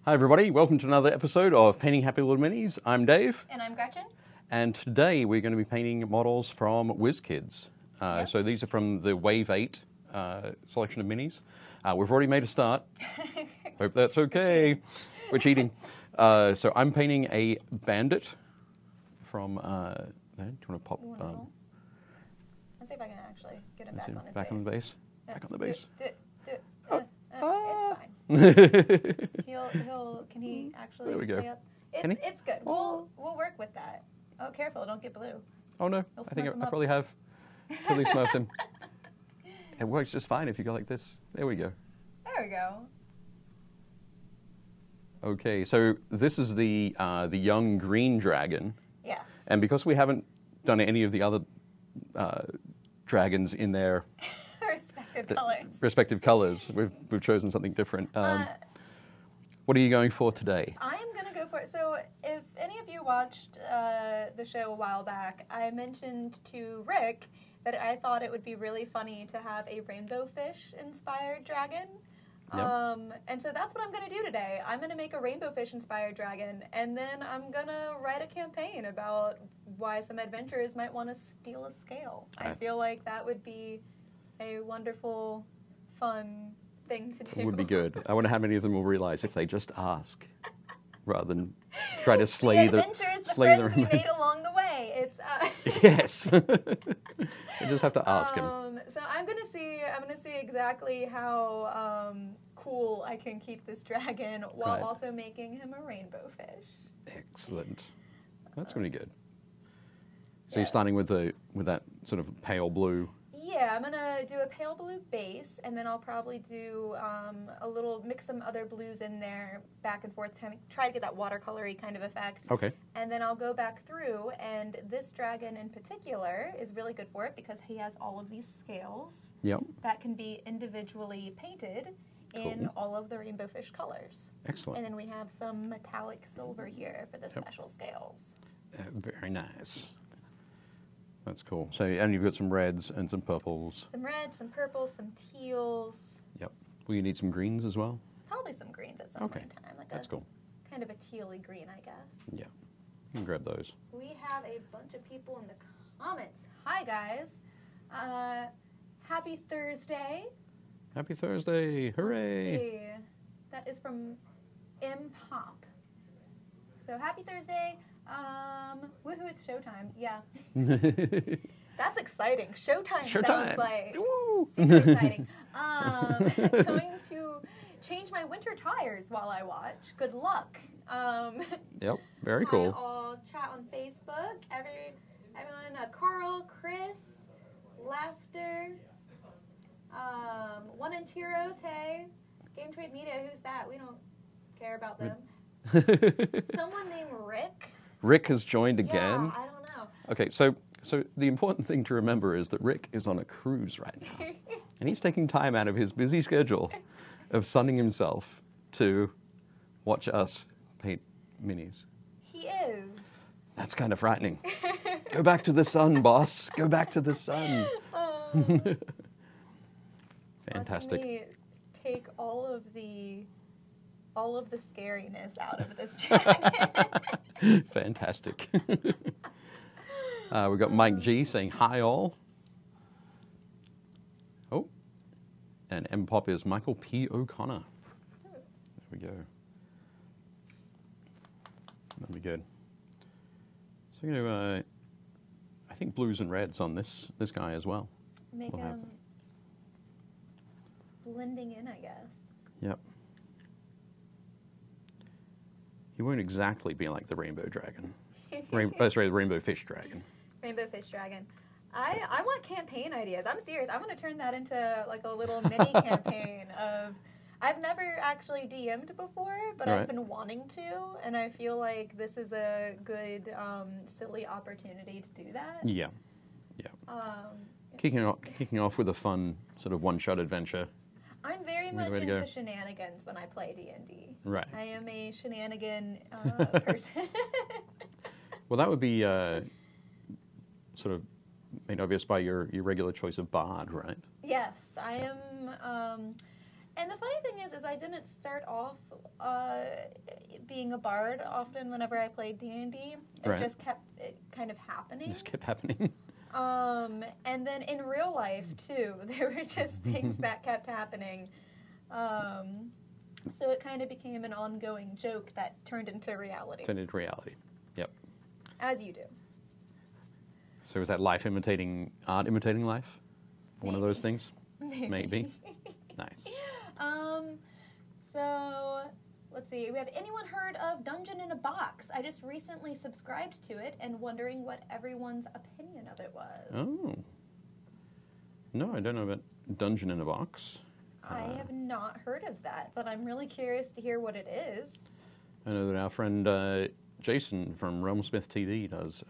Hi everybody, welcome to another episode of Painting Happy Little Minis. I'm Dave. And I'm Gretchen. And today we're going to be painting models from WizKids. Yep. So these are from the Wave 8 selection of minis. We've already made a start. Hope that's okay. We're cheating. So I'm painting a bandit from, do you want to pop? Let's see if I can actually get him back on his back base. on the base. Back on the base. Do it. Ah. It's fine. Can he actually There we go. stay up? Can he? It's good. Oh. We'll work with that. Oh, careful, don't get blue. Oh no, We'll I think smurf him I up. probably have totally smurfed him. It works just fine if you go like this. There we go. There we go. Okay, so this is the young green dragon, Yes. and because we haven't done any of the other dragons in their Respective colors. we've chosen something different. What are you going for today? I am going to go for it. So if any of you watched the show a while back, I mentioned to Rick that I thought it would be really funny to have a rainbow fish inspired dragon. Yep. And so that's what I'm going to do today. I'm going to make a rainbow fish inspired dragon, and then I'm going to write a campaign about why some adventurers might want to steal a scale. I feel like that would be a wonderful, fun thing to do. It would be good. I wonder how many of them will realize if they just ask, rather than try to slay the adventures, the friends we made along the way. It's yes. You just have to ask him. So I'm gonna see exactly how cool I can keep this dragon while Right. also making him a rainbow fish. Excellent. That's going to be good. So Yeah. you're starting with that sort of pale blue. Yeah, I'm gonna do a pale blue base, and then I'll probably do mix some other blues in there, back and forth, try to get that watercolory kind of effect. Okay. And then I'll go back through, and this dragon in particular is really good for it because he has all of these scales Yep. that can be individually painted in Cool. all of the rainbow fish colors. Excellent. And then we have some metallic silver here for the special scales. Very nice. That's cool. So, and you've got some reds and some purples. Some reds, some purples, some teals, Yep. Will you need some greens as well? probably some greens at some Okay. point in time. Like That's a cool. kind of a tealy green, I guess. Yeah. You can grab those. We have a bunch of people in the comments. Hi, guys. Happy Thursday. Happy Thursday. Hooray. Hey, that is from M Pop. So happy Thursday. Woohoo, it's showtime. Yeah. That's exciting. Showtime sounds like Woo. super exciting. Going to change my winter tires while I watch. Good luck. Yep. Very Hi, cool. all chat on Facebook. Everyone, Carl, Chris, Laughter, One Inch Heroes. Hey, Game Trade Media. Who's that? We don't care about them. Someone named Rick. Rick has joined again. Yeah, I don't know. Okay, so the important thing to remember is that Rick is on a cruise right now. And he's taking time out of his busy schedule of sunning himself to watch us paint minis. He is. That's kind of frightening. Go back to the sun, boss. Go back to the sun. Fantastic. Watching me take all of the scariness out of this dragon. Fantastic. We've got Mike G saying hi all. Oh, and M Pop is Michael P. O'Connor. There we go. That'll be good. So, I think blues and reds on this guy as well. Make We'll have him blending in, I guess. Yep. He won't exactly be like the rainbow dragon. Sorry, the rainbow fish dragon. Rainbow Fish Dragon. I want campaign ideas. I'm serious. I want to turn that into like a little mini campaign of. I've never actually DM'd before, but Right. I've been wanting to, and I feel like this is a good, silly opportunity to do that. Yeah. Kicking off with a fun sort of one-shot adventure. I'm very Way much to go. into shenanigans when I play D&D. Right. I am a shenanigan person. Well, that would be sort of made obvious by your regular choice of bard, right? Yes, I am And the funny thing is I didn't start off being a bard. Often, whenever I played D&D, it just kept kind of happening. It just kept happening. And then in real life too, there were just things that kept happening. So it kind of became an ongoing joke that turned into reality. Yep. As you do. So is that life imitating art, imitating life? One of those things? Maybe. Nice. So, let's see. We have anyone heard of Dungeon in a Box? I just recently subscribed to it and wondering what everyone's opinion of it was. Oh. No, I don't know about Dungeon in a Box. I have not heard of that, but I'm really curious to hear what it is. I know that our friend Jason from Realmsmith TV does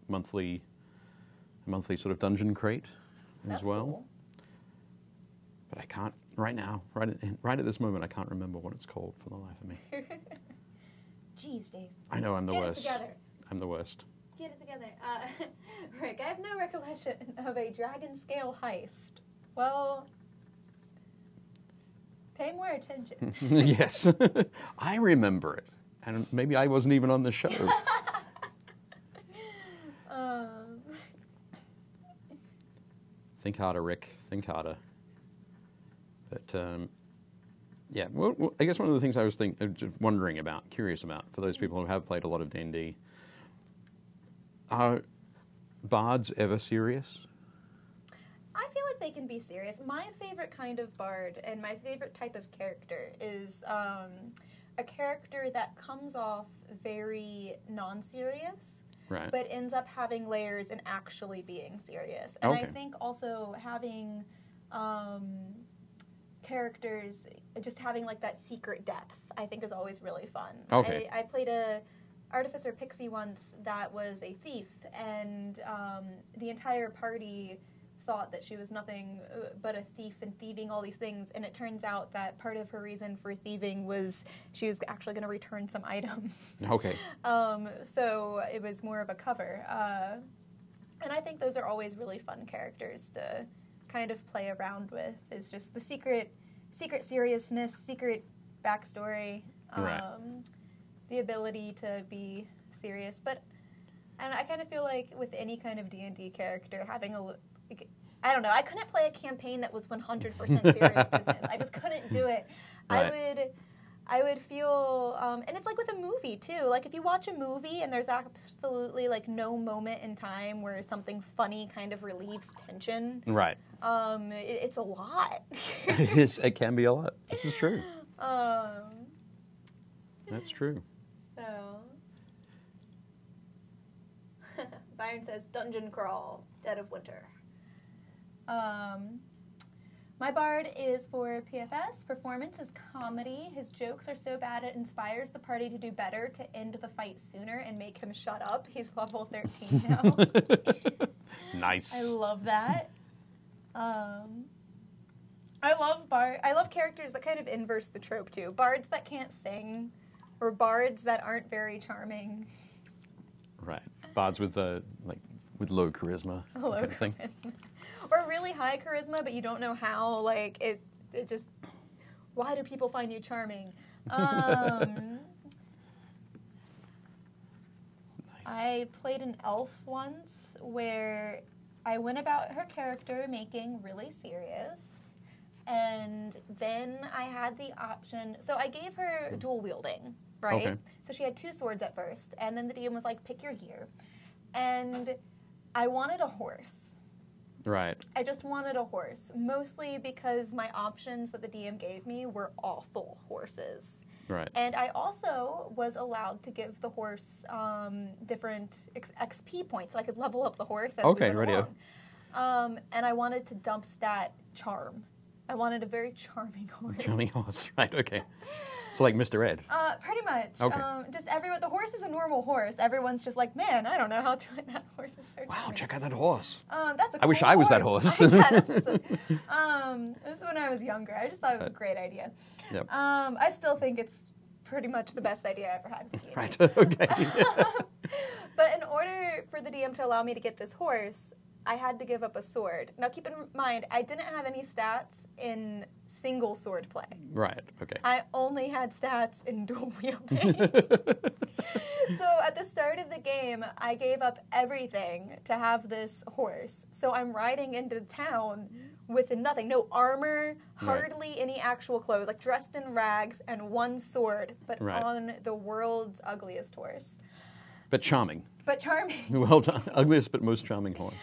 monthly sort of dungeon crate as well. Cool. But I can't right now, right at this moment, I can't remember what it's called for the life of me. Jeez, Dave. I know I'm the worst. Get it together. I'm the worst. Get it together. Rick, I have no recollection of a dragon scale heist. Well, pay more attention. Yes, I remember it, and maybe I wasn't even on the show. Think harder, Rick. Think harder. But yeah, well, I guess one of the things I was wondering about, curious about, for those people who have played a lot of D&D, are bards ever serious? I feel like they can be serious. My favorite kind of bard and my favorite type of character is a character that comes off very non-serious, right, but ends up having layers and actually being serious. And I think also having characters, just having like that secret depth, I think is always really fun. Okay. I played a Artificer Pixie once that was a thief, and the entire party thought that she was nothing but a thief and thieving all these things, and it turns out that part of her reason for thieving was she was actually going to return some items. Okay. So it was more of a cover. And I think those are always really fun characters to kind of play around with, is just the secret seriousness, secret backstory, right, the ability to be serious. And I kind of feel like with any kind of D&D character, having I don't know, I couldn't play a campaign that was 100% serious business. I just couldn't do it. Right. I would feel, and it's like with a movie too. Like if you watch a movie and there's absolutely like no moment in time where something funny kind of relieves tension. Right. It's a lot. It can be a lot. This is true. That's true. So, Byron says, Dungeon Crawl, Dead of Winter. My bard is for PFS. Performance is comedy. His jokes are so bad it inspires the party to do better, to end the fight sooner and make him shut up. He's level 13 now. Nice. I love that. I love characters that kind of inverse the trope too. Bards that can't sing, or bards that aren't very charming. Right. Bards with with low charisma. Low kind of thing. charisma. Or really high charisma, but you don't know how. Like it just. Why do people find you charming? Nice. I played an elf once where I went about her character making really serious, and then I had the option. So I gave her dual wielding, right? Okay. So she had 2 swords at first, and then the DM was like, pick your gear. And I wanted a horse. Right. I just wanted a horse, mostly because my options that the DM gave me were awful horses. Right. And I also was allowed to give the horse different XP points, so I could level up the horse as we went along. And I wanted to dump stat charm. I wanted a very charming horse. Charming horse, right, okay. So like Mr. Ed. Pretty much. Okay. The horse is a normal horse. Everyone's just like, man, I don't know how to that horse is so Wow, charming. check out that horse. That's a cool I wish I was that horse. Yeah, that's just this is when I was younger. I just thought it was a great idea. Yep. I still think it's pretty much the best idea I ever had. Right, okay. But in order for the DM to allow me to get this horse, I had to give up a sword. Now, keep in mind, I didn't have any stats in single sword play. Right, okay. I only had stats in dual wielding. So at the start of the game, I gave up everything to have this horse. So I'm riding into town with nothing. No armor, hardly any actual clothes, like dressed in rags and one sword, but on the world's ugliest horse. But charming. But charming. Well done. Ugliest but most charming horse.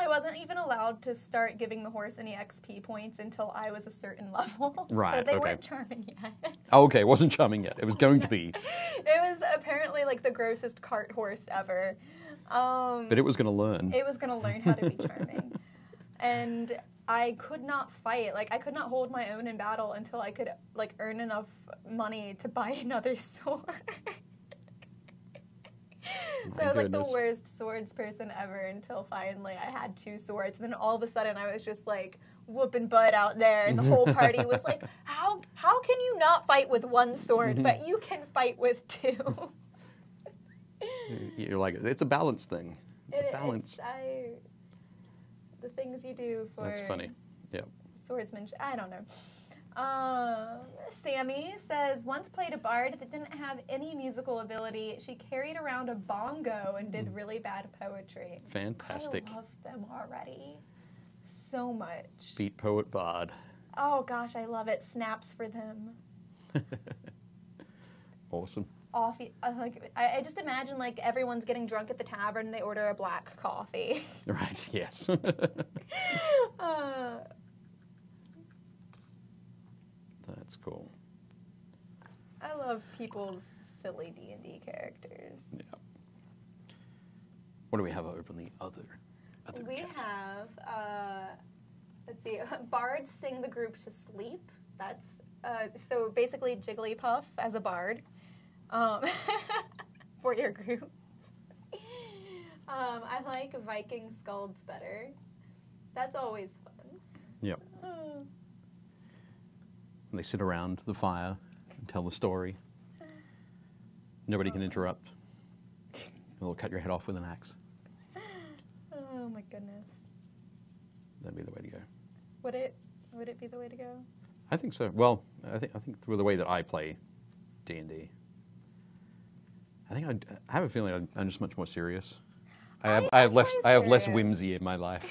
I wasn't even allowed to start giving the horse any XP points until I was a certain level. Right, so they okay. weren't charming yet. Oh, okay, it wasn't charming yet. It was going to be. It was apparently like the grossest cart horse ever. But it was going to learn. It was going to learn how to be charming. And I could not fight. Like, I could not hold my own in battle until I could, like, earn enough money to buy another sword. So I was like the worst swords person ever until finally I had 2 swords. And then all of a sudden I was just like whooping butt out there, and the whole party was like, how can you not fight with 1 sword, but you can fight with 2? You're like, it's a balance thing. It's a balance. The things you do for That's funny. Yeah. Swordsmanship. I don't know. Sammy says, once played a bard that didn't have any musical ability. She carried around a bongo and did really bad poetry. Fantastic. I love them already so much. Beat Poet Bard. Oh gosh, I love it. Snaps for them. Awesome. I just imagine like everyone's getting drunk at the tavern and they order a black coffee. Right, yes. That's cool. I love people's silly D&D characters. Yeah. What do we have over on the other We chat? have, let's see, bards sing the group to sleep. That's, so basically Jigglypuff as a bard for your group. I like Viking Skalds better. That's always fun. Yep. And they sit around the fire and tell the story. Nobody can interrupt. They'll cut your head off with an axe. Oh my goodness. That'd be the way to go. Would it be the way to go? I think so. Well, I think through the way that I play D&D, I have a feeling I'm just much more serious. I have less whimsy in my life.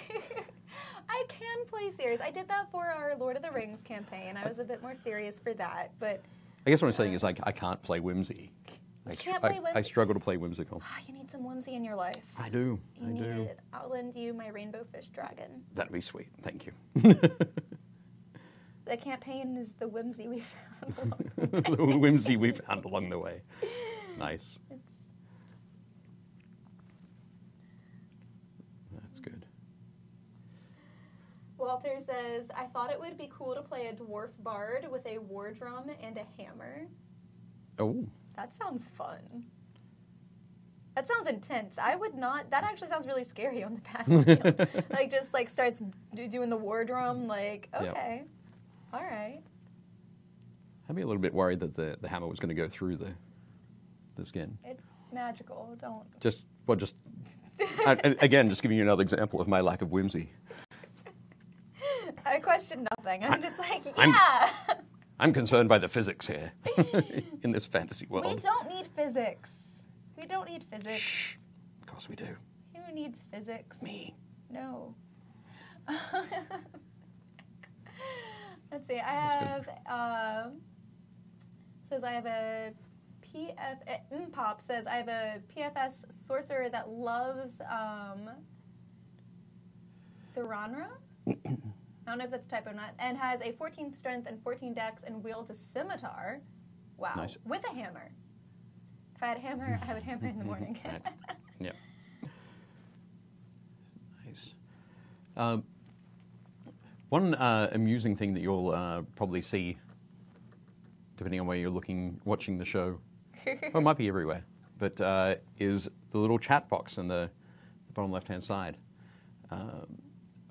I can play serious. I did that for our Lord of the Rings campaign. I was a bit more serious for that, but I guess what I'm saying is like I can't play whimsy. You can't play whimsy? I struggle to play whimsical. you need some whimsy in your life. I do. You need it. I'll lend you my rainbow fish dragon. That'd be sweet. Thank you. The campaign is the whimsy we found. The whimsy we found along the way. Nice. That's good. Walter says, I thought it would be cool to play a dwarf bard with a war drum and a hammer. Oh. That sounds fun. That sounds intense. I would not. That actually sounds really scary on the battlefield. Like, just like starts doing the war drum. Like, okay, all right. I'd be a little bit worried that the hammer was going to go through the skin. It's magical. Don't. Again, just giving you another example of my lack of whimsy. I question nothing. I'm just like, yeah. I'm concerned by the physics here in this fantasy world. We don't need physics. We don't need physics. Shh. Of course we do. Who needs physics? Me. No. Let's see. I have says I have a Pop says I have a PFS sorcerer that loves Saranra. I don't know if that's a typo or not. And has a 14 strength and 14 dex and wields a scimitar. Wow. Nice. With a hammer. If I had a hammer, I would hammer in the morning. Right. Yeah. Nice. One amusing thing that you'll probably see, depending on where you're watching the show, well, it might be everywhere, but is the little chat box in the bottom left-hand side.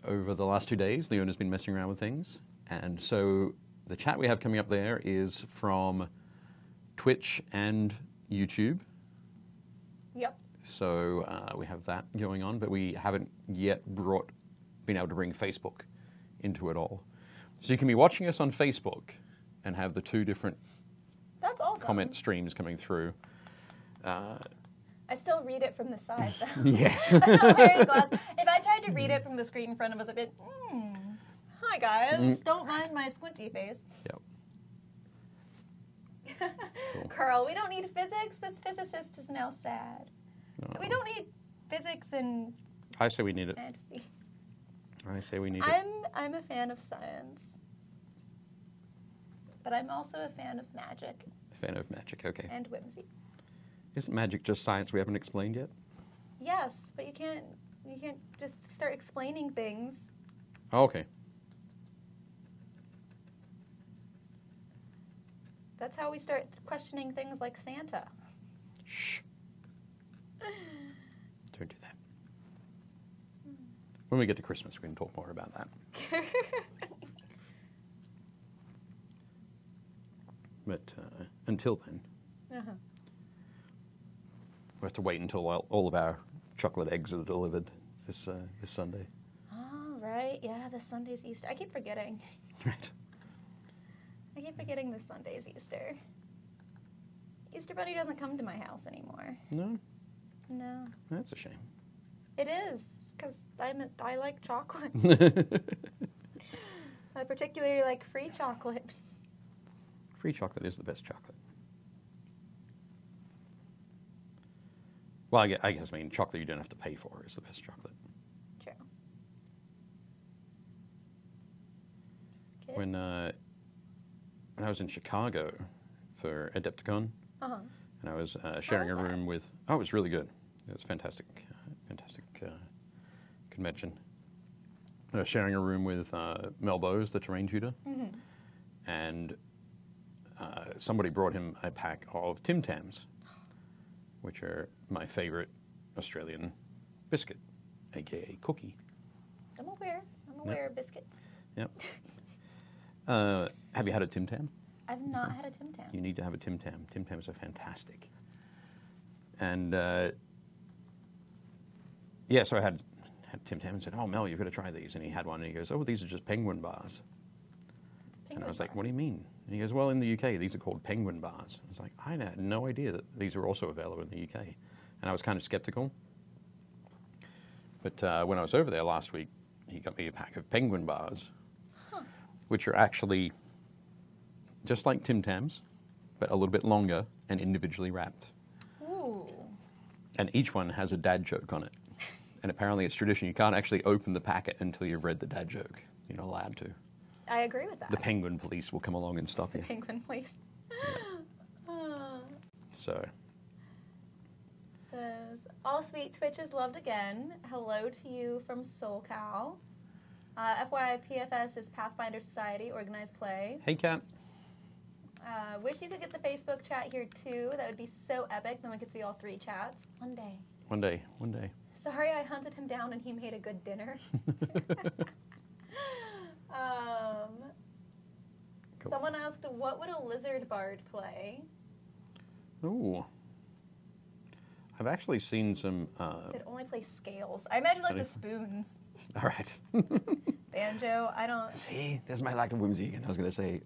Over the last 2 days, Leona's been messing around with things, and so the chat we have coming up there is from Twitch and YouTube. Yep. So we have that going on, but we haven't yet been able to bring Facebook into it all. So you can be watching us on Facebook and have the two different That's awesome. comment streams coming through. I still read it from the side, though. Yes. I'm not wearing glasses. If I tried to read it from the screen in front of us, I'd be, hi guys, don't mind my squinty face. Yep. Cool. Carl, we don't need physics. This physicist is now sad. No. We don't need physics and I say we need it. fantasy. I say we need it. I'm a fan of science, but I'm also a fan of magic Fan of magic, okay. and whimsy. Isn't magic just science we haven't explained yet? Yes, but you can't just start explaining things. Oh, okay. That's how we start questioning things like Santa. Shh. Don't do that. When we get to Christmas, we can talk more about that. But until then, Uh-huh. we have to wait until all of our chocolate eggs are delivered this Sunday. Oh, right. Yeah, this Sunday's Easter. I keep forgetting. Right. I keep forgetting this Sunday's Easter. Easter Bunny doesn't come to my house anymore. No, No. that's a shame. It is, because I like chocolate. I particularly like free chocolate. Free chocolate is the best chocolate. Well, I guess chocolate you don't have to pay for is the best chocolate. True. Okay. When I was in Chicago for Adepticon, Uh-huh. and I was sharing a was that? room with. Oh, it was really good. It was fantastic, fantastic convention. I was sharing a room with Mel Bowes, the terrain tutor, and somebody brought him a pack of Tim Tams, which are my favorite Australian biscuit, aka cookie. I'm aware of biscuits. Yep. Have you had a Tim Tam? I've not had a Tim Tam. You need to have a Tim Tam. Tim Tams are fantastic. And yeah, so I had Tim Tam and said, "Oh, Mel, you've got to try these." And he had one, and he goes, "Oh, these are just penguin bars." And I was like, "What do you mean?" And he goes, "Well, in the UK, these are called penguin bars." I was like, "I had no idea that these were also available in the UK." And I was kind of skeptical. But when I was over there last week, he got me a pack of penguin bars, which are actually just like Tim Tams, but a little bit longer and individually wrapped. Ooh. And each one has a dad joke on it. And apparently it's tradition. You can't actually open the packet until you've read the dad joke. You're not allowed to. I agree with that. The penguin police will come along and stop The you. penguin place. So, Says, all sweet Twitches loved again. Hello to you from SoulCal. FYI, PFS is Pathfinder Society, organized play. hey, Kat. Wish you could get the Facebook chat here too. That would be so epic. Then we could see all three chats. One day. One day, one day. Sorry I hunted him down and he made a good dinner. Cool. Someone asked, what would a lizard bard play? Ooh. I've actually seen some... They'd only play scales. I imagine like the Ready? spoons. All right. Banjo, I don't... See, there's my lack of whimsy again. I was going to say,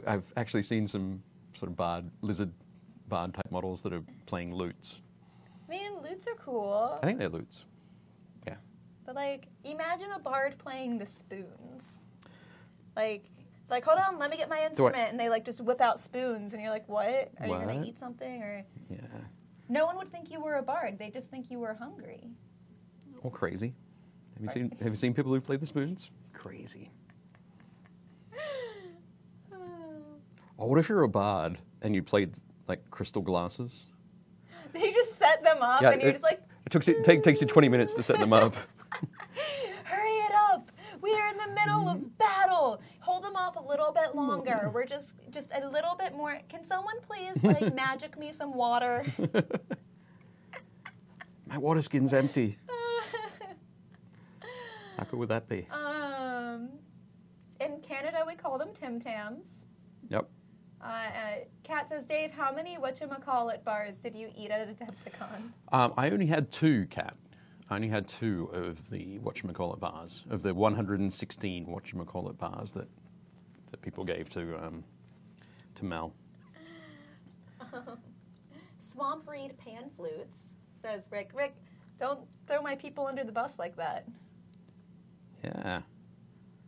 I've actually seen some sort of lizard bard type models that are playing lutes. I mean, lutes are cool. I think they're lutes. Yeah. But like, imagine a bard playing the spoons. Like, hold on, let me get my instrument, and they like just whip out spoons, and you're like, what? Are you gonna What? eat something? Or Yeah. no one would think you were a bard. They just think you were hungry. Or crazy. Have you seen people who play the spoons? Crazy. Or what if you're a bard and you played like crystal glasses? They just set them up, and you're just like, takes you 20 minutes to set them up. hurry it up! We are in the middle of battle. Hold them off a little bit longer. We're just a little bit more. Can someone please like magic me some water? My water skin's empty. How cool would that be? In Canada, we call them Tim Tams. Yep. Kat says, Dave, how many whatchamacallit bars did you eat at Adepticon? I only had 2, Kat. I only had 2 of the whatchamacallit bars, of the 116 whatchamacallit bars that people gave to Mel. Swamp Reed pan flutes, says Rick. Rick, don't throw my people under the bus like that. Yeah.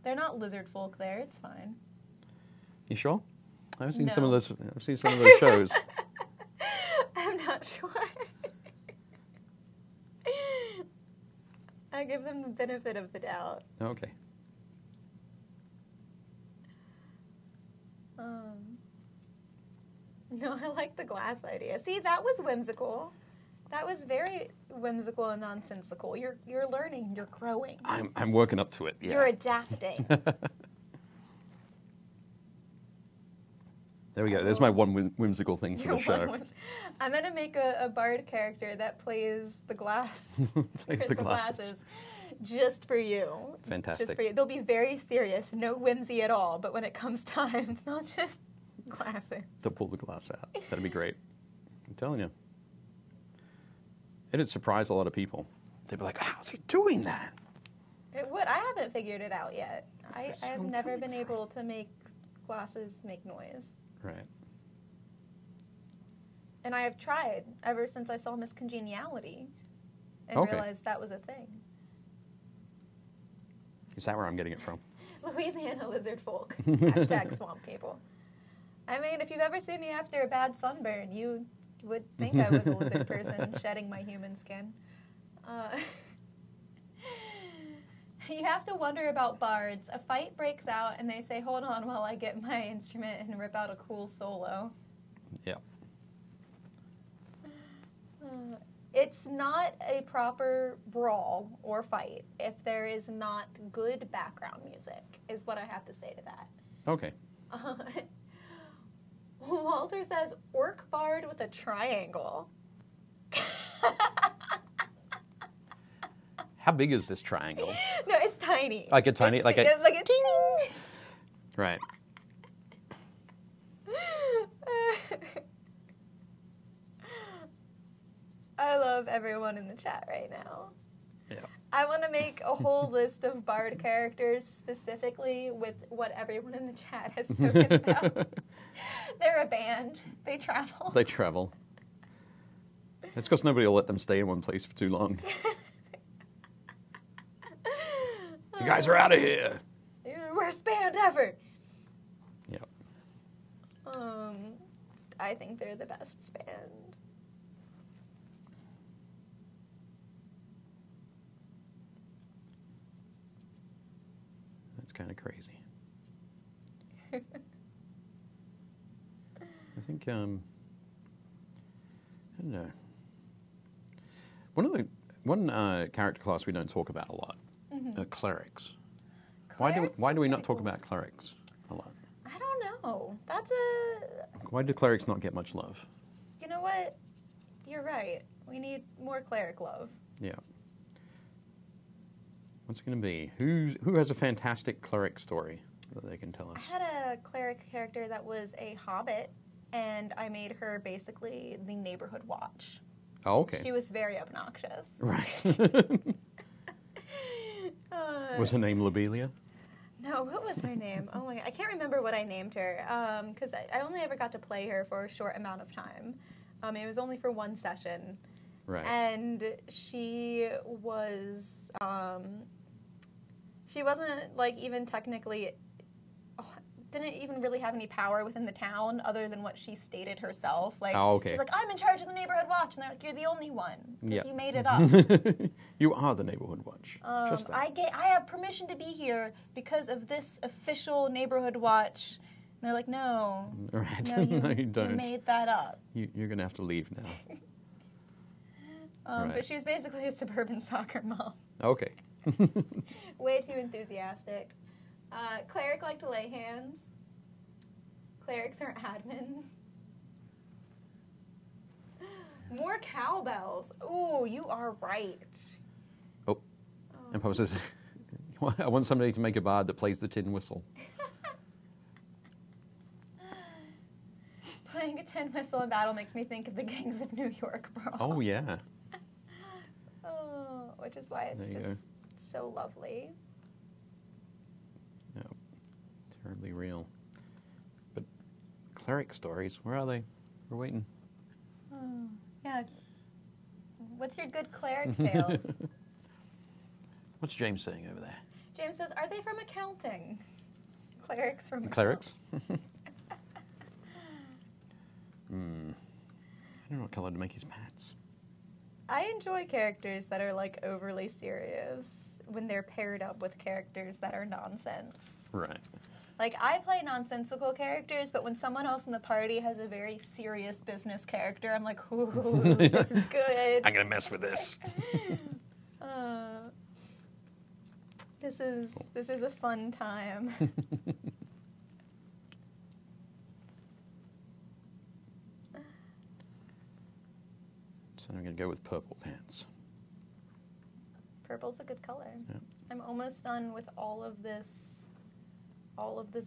They're not lizard folk there. It's fine. You sure? I've seen some No. of those. I've seen some of those shows. I'm not sure. I give them the benefit of the doubt. Okay. No, I like the glass idea. See, that was whimsical. That was very whimsical and nonsensical. You're learning. You're growing. I'm working up to it. Yeah. You're adapting. There we go. There's my one whimsical thing for Your the show. one was- I'm gonna make a bard character that plays the glass. Plays the crystal glasses. just for you. Fantastic. Just for you. They'll be very serious, no whimsy at all. But when it comes time, they'll just glasses. To pull the glass out. That'd be great. I'm telling you. It'd surprise a lot of people. They'd be like, how's he doing that? It would. I haven't figured it out yet. I this have sound never coming been from? able to make glasses make noise. Right. And I have tried ever since I saw Miss Congeniality and Okay. realized that was a thing. Is that where I'm getting it from? Louisiana lizard folk. Hashtag swamp people. I mean, if you've ever seen me after a bad sunburn, you would think I was a lizard person shedding my human skin. You have to wonder about bards. A fight breaks out and they say, hold on while I get my instrument and rip out a cool solo. Yeah. It's not a proper brawl or fight if there is not good background music, is what I have to say to that. Okay. Walter says, orc bard with a triangle. How big is this triangle? No, it's tiny. Like a tiny, It's like a, like a ting. right. I love everyone in the chat right now. Yeah. I want to make a whole list of bard characters specifically with what everyone in the chat has spoken about. They're a band. They travel. They travel. It's because nobody will let them stay in one place for too long. You guys are out of here. You're the worst band ever. Yeah. I think they're the best band. That's kind of crazy. I think, I don't know. One character class we don't talk about a lot, clerics. Why do we not talk about clerics a lot? I don't know. That's a... Why do clerics not get much love? You know what? You're right. We need more cleric love. Yeah. What's it going to be? Who has a fantastic cleric story that they can tell us? I had a cleric character that was a hobbit, and I made her basically the neighborhood watch. Oh, okay. She was very obnoxious. Right. Was her name Lobelia? No, what was her name? Oh my god, I can't remember what I named her because I only ever got to play her for a short amount of time. It was only for one session. Right. And she was, she wasn't like even technically, didn't even really have any power within the town other than what she stated herself. Like, Oh, okay. she's like, I'm in charge of the neighborhood watch. And they're like, you're the only one because Yeah. you made it up. You are the neighborhood watch. Just that. I have permission to be here because of this official neighborhood watch. And they're like, no, Right. no, you, No, you you don't. made that up. You're going to have to leave now. Right. But she was basically a suburban soccer mom. Okay. Way too enthusiastic. Cleric like to lay hands. Clerics are admins. More cowbells. Ooh, you are right. Oh. And Papa says, I want somebody to make a bard that plays the tin whistle. a tin whistle in battle makes me think of the gangs of New York brawl. Oh, yeah. Oh, which is why it's There you just so lovely. No, terribly real. But cleric stories, where are they? We're waiting. Oh, yeah. What's your good cleric tales? What's James saying over there? James says, are they from accounting? Clerics from Clerics? I don't know what color to make his pants. I enjoy characters that are like overly serious when they're paired up with characters that are nonsense. Right. Like, I play nonsensical characters, but when someone else in the party has a very serious business character, I'm like, ooh, this is good. I'm going to mess with this. This is a fun time. So I'm going to go with purple pants. Purple's a good color. Yep. I'm almost done with all of this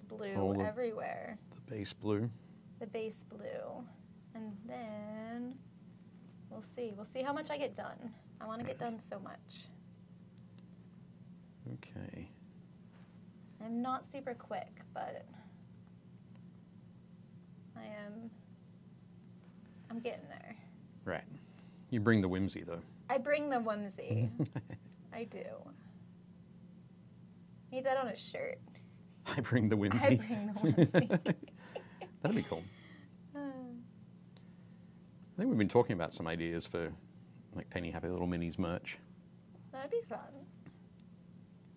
blue All of everywhere. The base blue. The base blue. And then we'll see. We'll see how much I get done. I want to get done so much. Okay. I'm not super quick, but I'm getting there. Right. You bring the whimsy, though. I bring the whimsy. I do. Need that on a shirt. I bring the whimsy. I bring the whimsy. That'd be cool. I think we've been talking about some ideas for like painting Happy Little Minis merch. That'd be fun.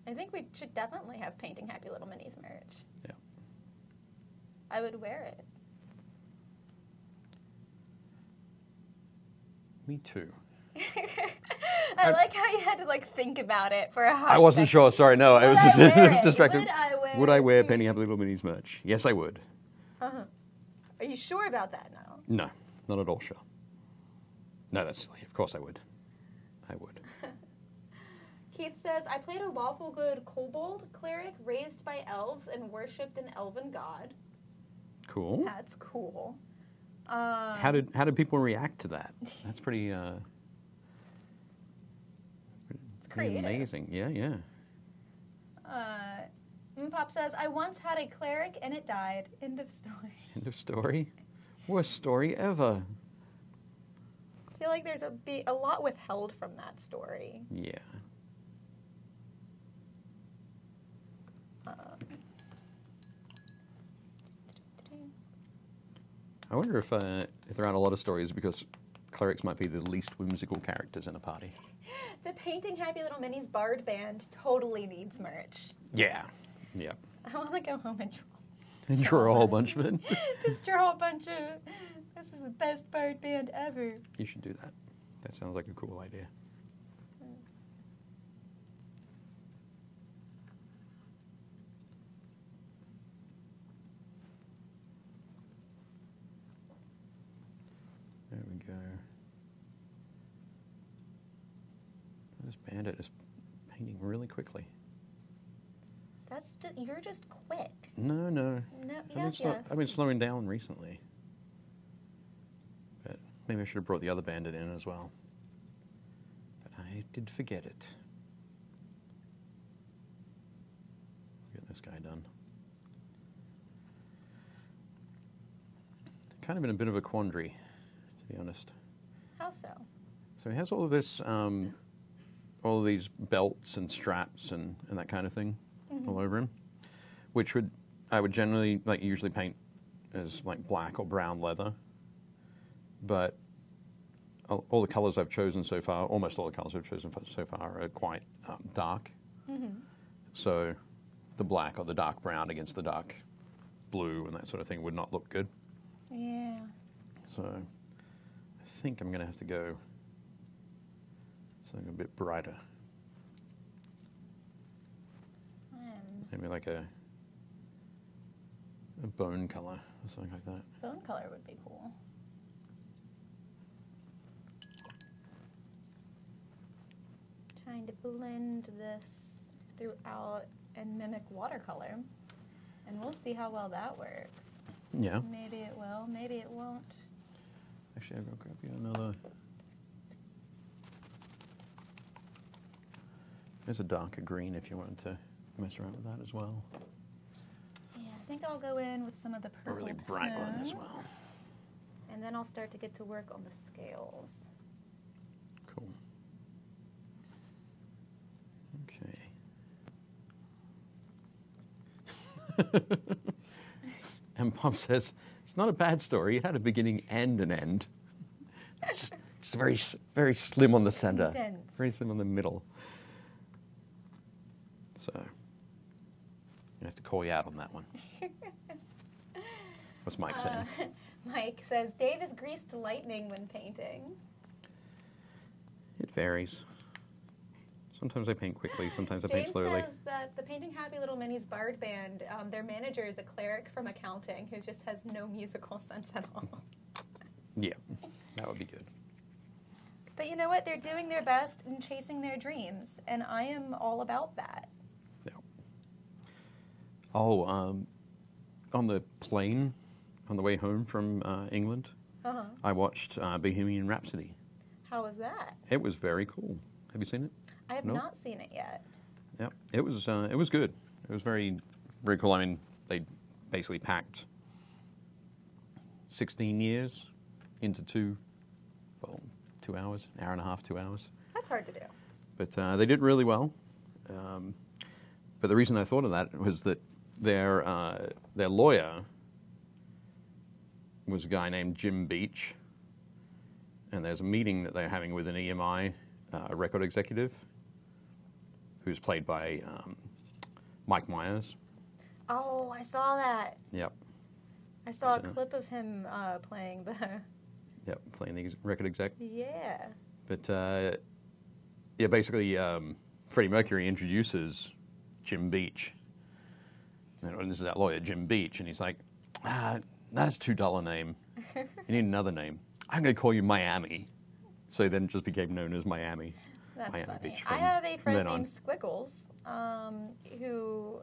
I think we should definitely have Painting Happy Little Minis merch. Yeah. I would wear it. Me too. I like how you had to like think about it for a hot I wasn't second. sure. Sorry, no. I was Would just I wear it? distracted. Would I wear Painting Happy Little Minis merch? Yes, I would. Uh-huh. Are you sure about that now? No, not at all sure. No, that's silly. Of course I would. I would. Keith says, I played a lawful good kobold cleric raised by elves and worshipped an elven god. Cool. That's cool. How did people react to that? That's pretty It's creative. amazing. Yeah, yeah. Pop says, I once had a cleric and it died. End of story. End of story. Worst story ever. I feel like there's a lot withheld from that story. Yeah. I wonder if there aren't a lot of stories because clerics might be the least whimsical characters in a party. The Painting Happy Little Minis Bard Band totally needs merch. Yeah. Yeah. I want to go home and draw. And draw a whole bunch of it. Just draw a bunch of, this is the best Bard Band ever. You should do that. That sounds like a cool idea. There we go. This bandit is painting really quickly. You're just quick. No. No, yes. I've been slowing down recently. But maybe I should have brought the other bandit in as well. But I did forget it. Get this guy done. Kind of in a bit of a quandary, to be honest. How so? So he has all of this, all of these belts and straps and that kind of thing all over him, which I would generally, usually paint as black or brown leather. But all the colors I've chosen so far, almost all the colors I've chosen so far are quite dark. So the black or the dark brown against the dark blue and that sort of thing would not look good. Yeah. So I think I'm going to have to go something a bit brighter. Maybe like a bone color or something like that. Bone color would be cool. Trying to blend this throughout and mimic watercolor. And we'll see how well that works. Yeah. Maybe it will. well, maybe it won't. Actually, I'll go grab you another. There's a darker green if you wanted to mess around with that as well. Yeah, I think I'll go in with some of the purple A really bright one as tone, well. and then I'll start to get to work on the scales. Cool. Okay. And Bob says, it's not a bad story. It had a beginning and an end. It's just very, very slim on the center. Condensed. Very slim on the middle. So, you have to call you out on that one. What's Mike saying? Mike says, Dave is greased lightning when painting. It varies. Sometimes I paint quickly, sometimes I paint James slowly. says that the Painting Happy Little Minis Bard Band, their manager is a cleric from accounting who just has no musical sense at all. Yeah, that would be good. But you know what? They're doing their best and chasing their dreams, and I am all about that. Yeah. Oh, on the plane, on the way home from England, Uh-huh. I watched Bohemian Rhapsody. How was that? It was very cool. Have you seen it? I have No? not seen it yet. Yeah, it was good. It was very, very cool. I mean, they basically packed 16 years into 2 hours, hour and a half, 2 hours. That's hard to do. But they did really well. But the reason I thought of that was that their lawyer was a guy named Jim Beach, and there's a meeting that they're having with an EMI record executive, who's played by Mike Myers. Oh, I saw that. Yep. I saw a So- clip of him playing the... Yep, playing the record exec. Yeah. But yeah, basically, Freddie Mercury introduces Jim Beach. And this is that lawyer, Jim Beach, and he's like, that's too dull a name. You need another name. I'm going to call you Miami. So then it just became known as Miami. That's Miami funny. Beach I from have a friend then on. named Squiggles who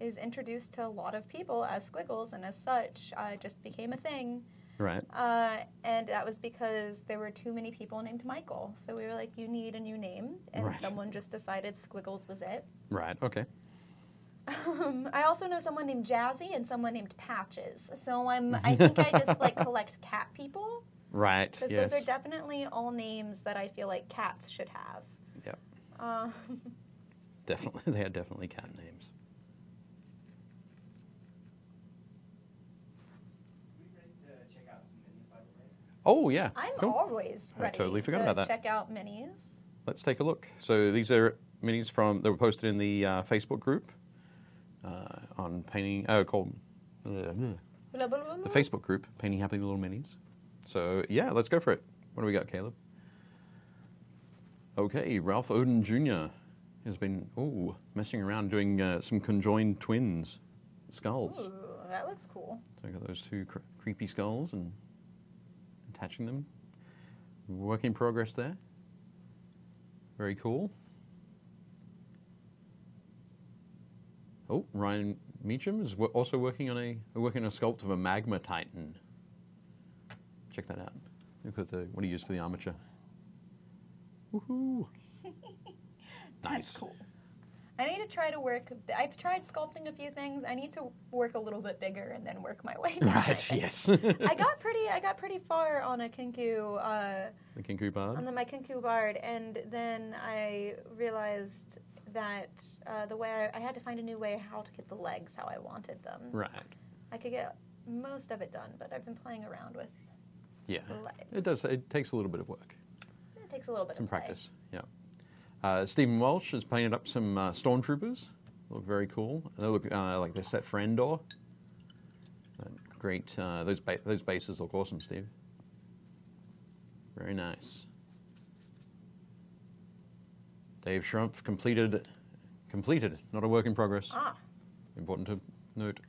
is introduced to a lot of people as Squiggles, and as such, just became a thing. Right. And that was because there were too many people named Michael. So we were like, you need a new name. And Right. someone just decided Squiggles was it. Right, okay. I also know someone named Jazzy and someone named Patches. So I think I just like collect cat people. Right, Because yes. those are definitely all names that I feel like cats should have. Yep, Um, definitely. They are definitely cat names. Oh, yeah. I'm cool. always I ready totally forgot to about that. check out minis. Let's take a look. So these are minis that were posted in the Facebook group on painting, called Blah, blah, blah, the blah. Facebook group, Painting Happy Little Minis. So yeah, let's go for it. What do we got, Caleb? Okay, Ralph Odin Jr. has been messing around doing some conjoined twins skulls. Ooh, that looks cool. So I got those two creepy skulls and attaching them. Work in progress there. Very cool. Oh, Ryan Meacham is also working on a sculpt of a magma titan. Check that out. Look at what he used for the armature. Woohoo! That's Nice. cool. I need to try to work. I've tried sculpting a few things. I need to work a little bit bigger and then work my way back. Right. Yes. I got pretty far on a Kinku, The Kinku Bard. my Kinku Bard, and then I realized that the way I had to find a new way how to get the legs how I wanted them. Right. I could get most of it done, but I've been playing around with. Yeah. The legs. It does. It takes a little bit of work. It takes a little bit Some of play. practice. Yeah. Stephen Welsh has painted up some stormtroopers. Look very cool. They look like they're set for Endor. Great. Those bases look awesome, Steve. Very nice. Dave Schrumpf completed, not a work in progress. Ah, Important to note.